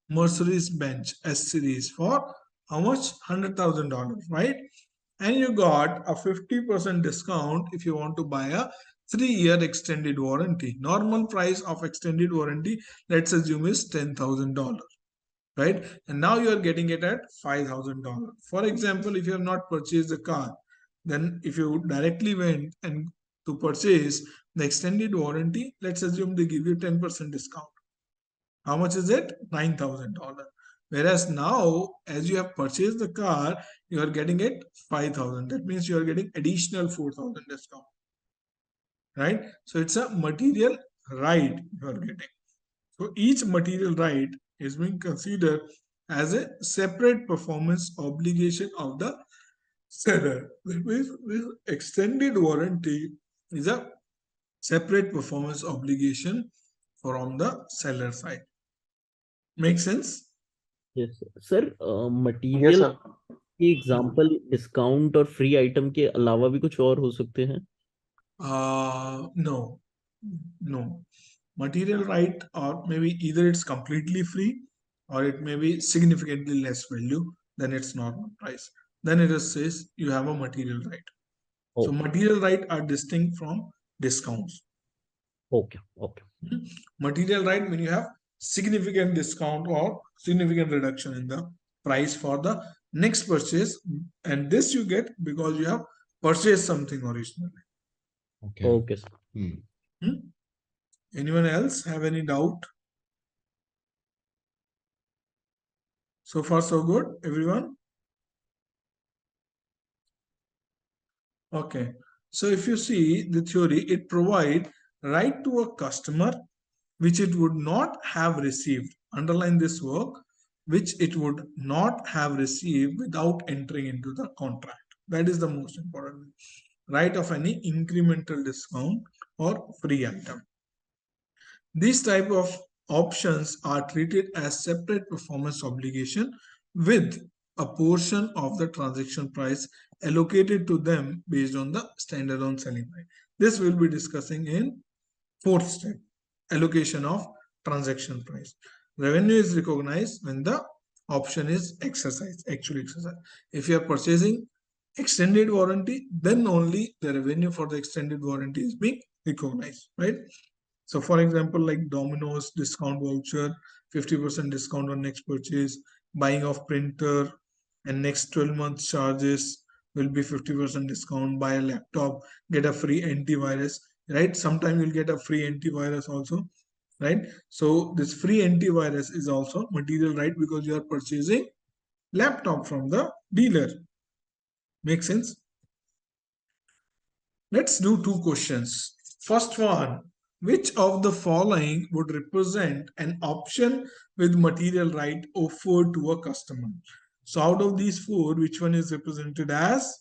Mercedes Benz S series for how much? $100,000, right? And you got a 50% discount if you want to buy a 3-year extended warranty. Normal price of extended warranty, let's assume, is $10,000, right? And now you are getting it at $5,000. For example, if you have not purchased the car, then if you directly went and to purchase the extended warranty, let's assume they give you 10% discount. How much is it? $9,000. Whereas now, as you have purchased the car, you are getting it 5,000. That means you are getting additional 4,000 discount, right? So it's a material right you are getting. So each material right is being considered as a separate performance obligation of the seller. That means this extended warranty is a separate performance obligation from the seller side. Make sense? Yes, sir. Yes, material sir. के example discount और free item के अलावा भी कुछ और हो सकते हैं? No, no. Material right, or maybe either it's completely free or it may be significantly less value than its normal price. Then it is says you have a material right. So Okay, material right are distinct from discounts. okay, okay. Material right when you have significant discount or significant reduction in the price for the next purchase, and this you get because you have purchased something originally. Okay. Okay, sir. Hmm? Anyone else have any doubt? So far so good, everyone? Okay. So if you see the theory, it provide right to a customer which it would not have received. Underline this work, which it would not have received without entering into the contract. That is the most important. Right of any incremental discount or free item. These type of options are treated as separate performance obligation with a portion of the transaction price allocated to them based on the standalone selling price. This we'll be discussing in fourth step, allocation of transaction price. Revenue is recognized when the option is exercised, actually exercised. If you are purchasing extended warranty, then only the revenue for the extended warranty is being recognized, right? So for example, like Domino's discount voucher, 50% discount on next purchase, buying of printer, and next 12 months charges will be 50% discount. Buy a laptop, get a free antivirus, right? Sometimes you'll get a free antivirus also, right? So this free antivirus is also material right because you are purchasing laptop from the dealer. Make sense? Let's do 2 questions. First one, which of the following would represent an option with material right offered to a customer? So out of these 4, which one is represented as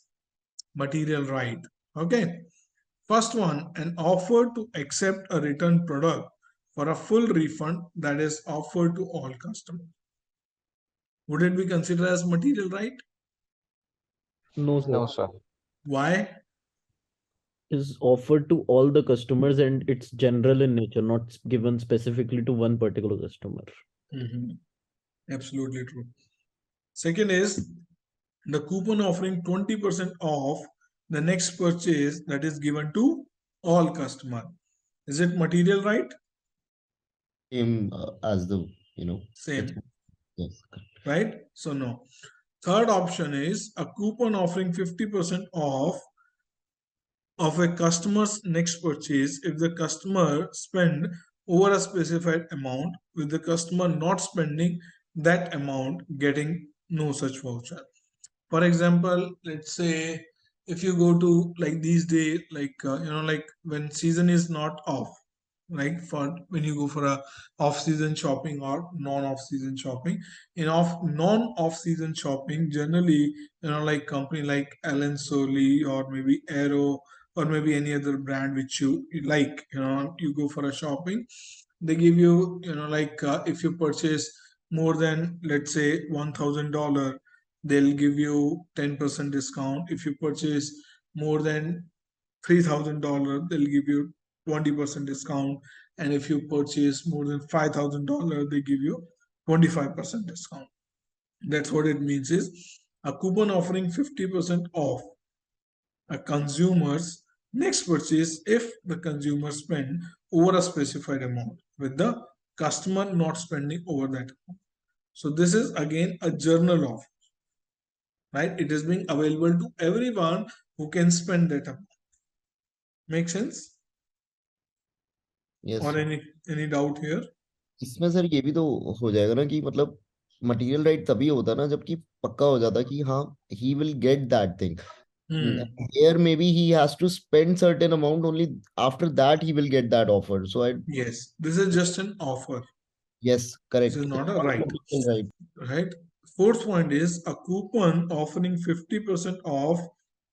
material right? Okay. First one, an offer to accept a return product for a full refund that is offered to all customers. Would it be considered as material right? No, sir. No, sir. Why? Is offered to all the customers and it's general in nature, not given specifically to one particular customer. Absolutely true. Second is the coupon offering 20% off the next purchase that is given to all customer. Is it material right? Same as the, Same, it's, yes. right? So no. Third option is a coupon offering 50% off of a customer's next purchase if the customer spend over a specified amount, with the customer not spending that amount getting no such voucher. For example, let's say if you go to like these days, like like when season is not off, like for when you go for a off season shopping or non off season shopping, in off non off season shopping, generally like company like Allen Solly or maybe Aero or maybe any other brand which you like, you go for a shopping, they give you like if you purchase more than, let's say, $1,000, they'll give you 10% discount. If you purchase more than $3,000, they'll give you 20% discount. And if you purchase more than $5,000, they give you 25% discount. That's what it means is a coupon offering 50% off a consumer's next purchase if the consumer spend over a specified amount, with the customer not spending over that amount. So this is again a journal offer, right? It is being available to everyone who can spend that amount. Make sense? Yes, Or sir. any doubt here? इसमें sir ये भी तो हो जाएगा ना कि मतलब material right तभी होता ना जबकि पक्का हो जाता कि हाँ he will get that thing. Here maybe he has to spend certain amount, only after that he will get that offer. So I Yes, this is just an offer. yes, This correct. is not It's a not right. material right. Right. Fourth point is a coupon offering 50% off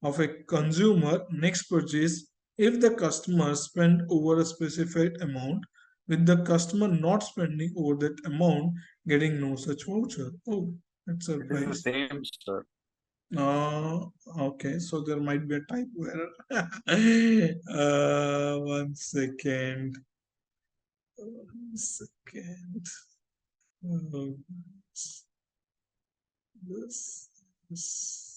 of a consumer next purchase if the customer spend over a specified amount, with the customer not spending over that amount getting no such voucher. Oh, that's a It is the nice. same, sir. Okay, so there might be a typo error. 1 second. 1 second. Uh, this.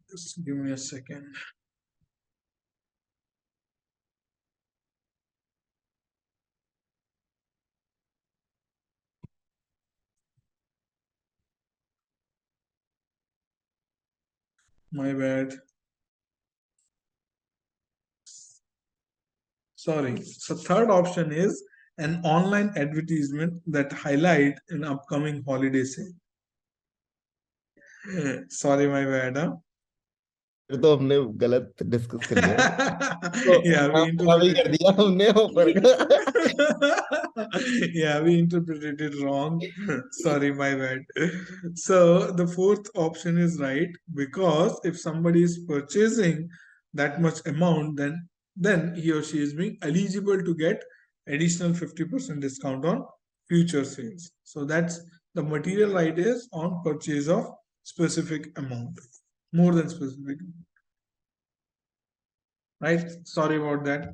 Just give me a second. My bad. Sorry. So third option is an online advertisement that highlight an upcoming holiday sale. Sorry, my bad. Huh? फिर तो हमने गलत discuss कर लिया तो Yeah, we नाम ही कर interpreted. दिया हमने ऑफर का Yeah, we interpreted it wrong. Sorry, my bad. So the fourth option is right, because if somebody is purchasing that much amount, then he or she is being eligible to get additional 50% discount on future sales. So that's the material right is on purchase of specific amount, more than specific, right? Sorry about that.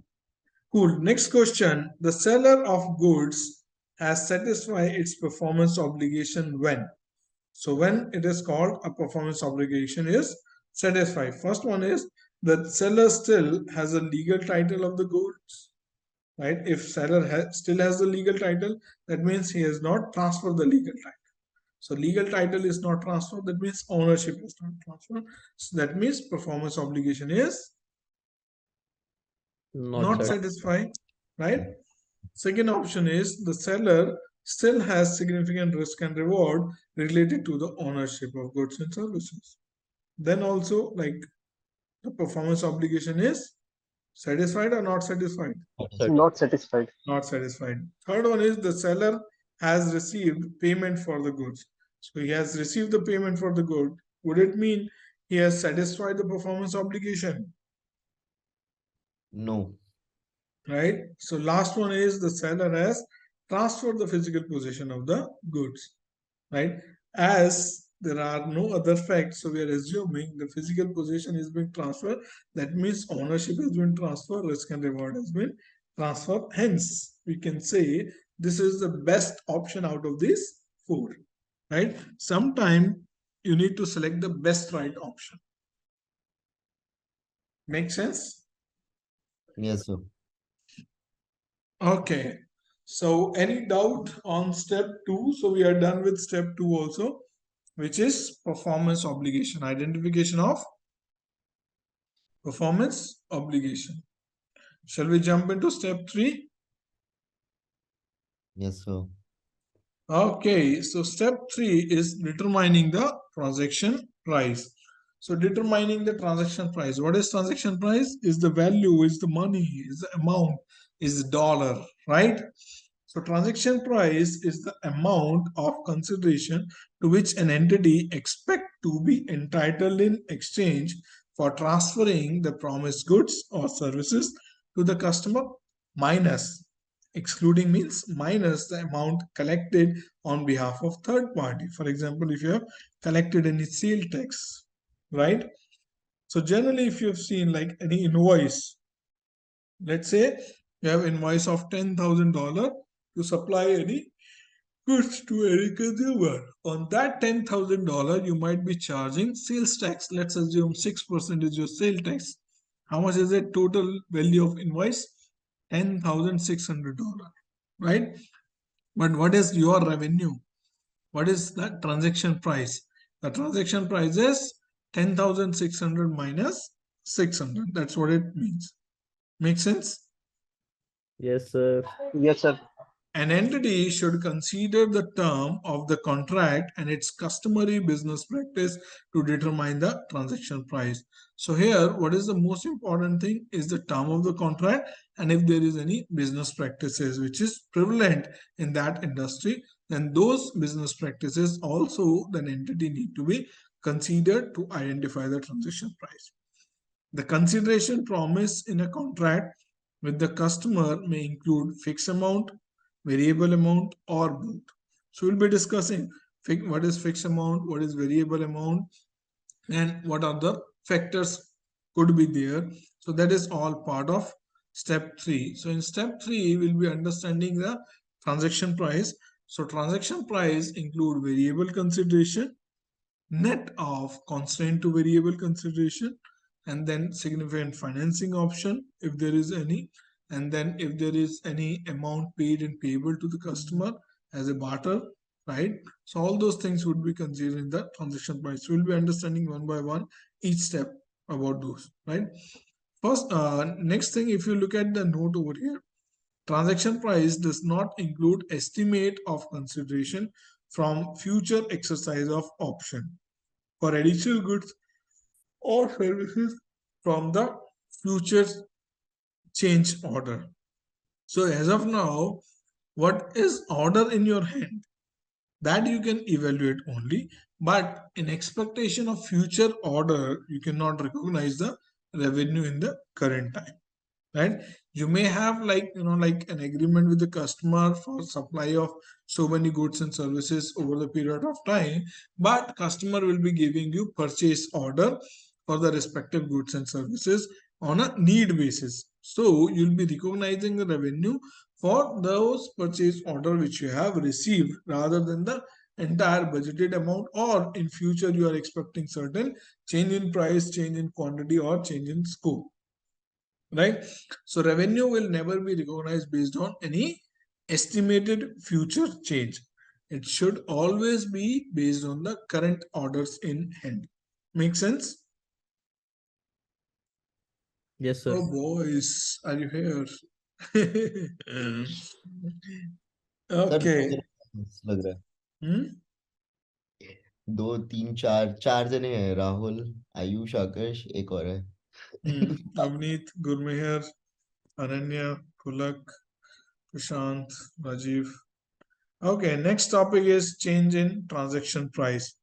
Cool. Next question. The seller of goods has satisfied its performance obligation when? So when it is called a performance obligation is satisfied. First one is the seller still has a legal title of the goods, right? If seller still has the legal title, that means he has not transferred the legal title. So legal title is not transferred, that means ownership is not transferred. So that means performance obligation is not satisfied, right? Second option is the seller still has significant risk and reward related to the ownership of goods and services. Then also, like, the performance obligation is satisfied or not satisfied? Not satisfied. Not satisfied. Third one is the seller has received payment for the goods. So he has received the payment for the good. Would it mean he has satisfied the performance obligation? No. Right? So last one is the seller has transferred the physical possession of the goods, right? As there are no other facts, so we are assuming the physical possession is being transferred. That means ownership has been transferred, risk and reward has been transferred. Hence, we can say this is the best option out of these four, right? Sometime you need to select the best right option. Make sense? Yes, sir. Okay. So any doubt on step 2? So we are done with step 2 also, which is performance obligation, identification of performance obligation. Shall we jump into step 3? Yes, sir. Okay, so step 3 is determining the transaction price. So determining the transaction price. What is transaction price? Is the value, is the money, is the amount, is the dollar, right? So transaction price is the amount of consideration to which an entity expect to be entitled in exchange for transferring the promised goods or services to the customer, minus, excluding means minus the amount collected on behalf of third party. For example, if you have collected any sale tax, right? So generally, if you've seen like any invoice, let's say you have invoice of $10,000 to supply any goods to any consumer. On that $10,000, you might be charging sales tax. Let's assume 6% is your sale tax. How much is the total value of invoice? $10,600, right? But what is your revenue? What is the transaction price? The transaction price is 10,600 minus 600. That's what it means. Make sense? Yes, sir. Yes, sir. An entity should consider the term of the contract and its customary business practice to determine the transaction price. So here, what is the most important thing is the term of the contract, and if there is any business practices which is prevalent in that industry, then those business practices also the entity need to be considered to identify the transaction price. The consideration promised in a contract with the customer may include fixed amount, variable amount, or both. So we'll be discussing what is fixed amount, what is variable amount, and what other factors could be there. So that is all part of step 3. So in step 3, we'll be understanding the transaction price. So transaction price include variable consideration, net of constant to variable consideration, and then significant financing option if there is any, and then if there is any amount paid and payable to the customer as a barter, right? So all those things would be considered in the transaction price. We'll be understanding one by one each step about those, right? First, next thing, if you look at the note over here, transaction price does not include estimate of consideration from future exercise of option for additional goods or services from the future change order. So as of now, what is order in your hand? That you can evaluate only, but in expectation of future order, you cannot recognize the revenue in the current time, right? You may have like like an agreement with the customer for supply of so many goods and services over the period of time, but customer will be giving you purchase order for the respective goods and services on a need basis. So you'll be recognizing the revenue for those purchase order which you have received rather than the entire budgeted amount, or in future you are expecting certain change in price, change in quantity, or change in scope, right? So revenue will never be recognized based on any estimated future change. It should always be based on the current orders in hand. Make sense? Yes, sir. Oh boys, are you here? Sir दो Okay. जने लग रहा है, Hmm? दो तीन चार चार जने हैं, राहुल, आयुष, आकाश, एक और है. Navneet, Gurmeher, Ananya, Pulak, Prashant, Rajiv. Okay, next topic is change in transaction price.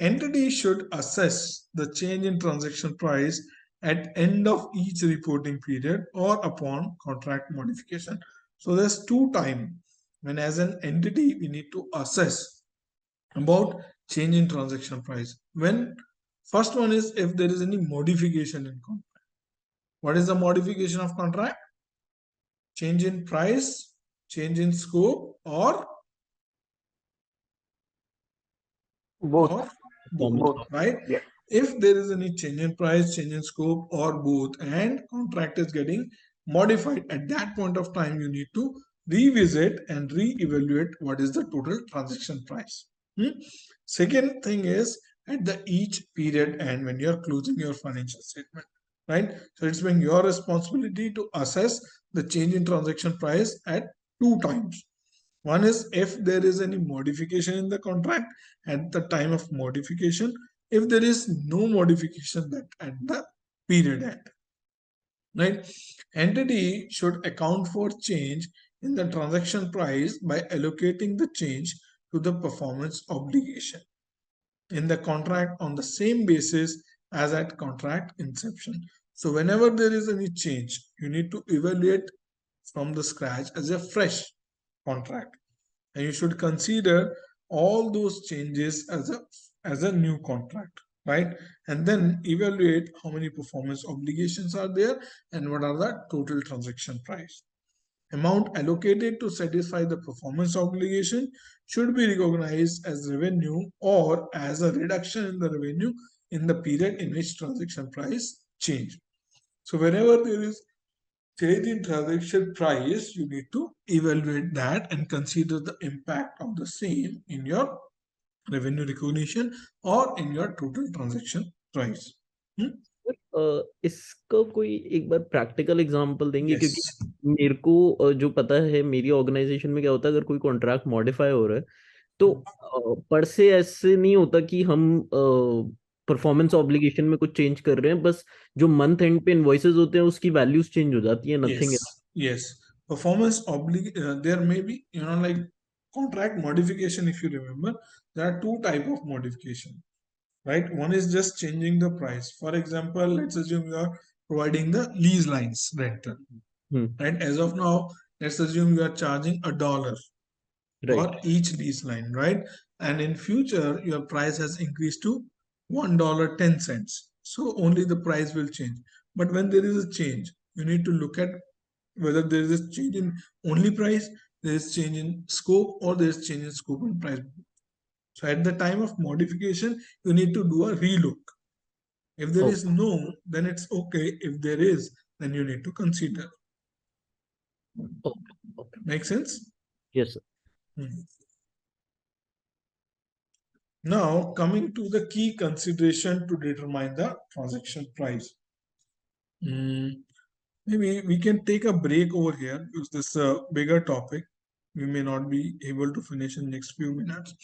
Entity should assess the change in transaction price at end of each reporting period or upon contract modification. So there's two time when as an entity we need to assess about change in transaction price. When first one is if there is any modification in contract. What is the modification of contract? Change in price, change in scope, or Both. both, Both. right? Yeah. If there is any change in price, change in scope, or both, and contract is getting modified, at that point of time you need to revisit and re-evaluate what is the total transaction price. Second thing is at the each period end when you're closing your financial statement, right? So it's been your responsibility to assess the change in transaction price at 2 times. One is if there is any modification in the contract at the time of modification, if there is no modification that at the period end, right? Entity should account for change in the transaction price by allocating the change to the performance obligation in the contract on the same basis as at contract inception. So whenever there is any change, you need to evaluate from the scratch as a fresh contract, and you should consider all those changes as a new contract, right? And then evaluate how many performance obligations are there and what are the total transaction price. Amount allocated to satisfy the performance obligation should be recognized as revenue or as a reduction in the revenue in the period in which transaction price change. So whenever there is change in transaction price, you need to evaluate that and consider the impact of the same in your revenue recognition or in your total transaction price. इसका कोई एक बार practical example देंगे, क्योंकि Yes. मेरे को जो पता है मेरी ऑर्गेनाइजेशन में क्या होता है, अगर कोई कॉन्ट्रैक्ट मॉडिफाई हो रहा है तो पर से ऐसे नहीं होता कि हम परफॉर्मेंस ऑब्लिगेशन में कुछ चेंज कर रहे हैं, बस जो मंथ एंड पे इनवॉइसेस होते हैं उसकी वैल्यूज चेंज हो जाती है, nothing Yes. Yes. Performance there may be, like contract modification. If you remember, there are two type of modification, right? One is just changing the price. For example, let's assume you are providing the lease lines rental, right? As of now, let's assume you are charging $1 for right each lease line, right? And in future, your price has increased to $1.10. So only the price will change. But when there is a change, you need to look at whether there is a change in only price, there is change in scope, or there is change in scope and price. So at the time of modification, you need to do a relook. If there is no, then it's okay. If there is, then you need to consider. okay. Make sense? Yes sir. Now, coming to the key consideration to determine the transaction price. Maybe we can take a break over here because this is a bigger topic. We may not be able to finish in the next few minutes.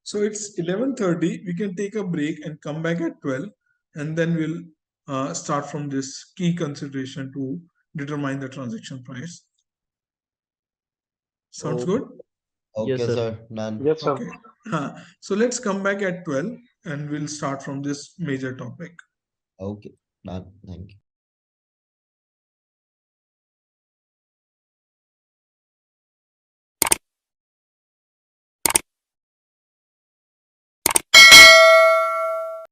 So it's 11:30. We can take a break and come back at 12, and then we'll start from this key consideration to determine the transaction price. Sounds good? Okay, Yes, sir. sir. Done. Yes, sir. Okay. So let's come back at 12 and we'll start from this major topic. Okay, done. Thank you.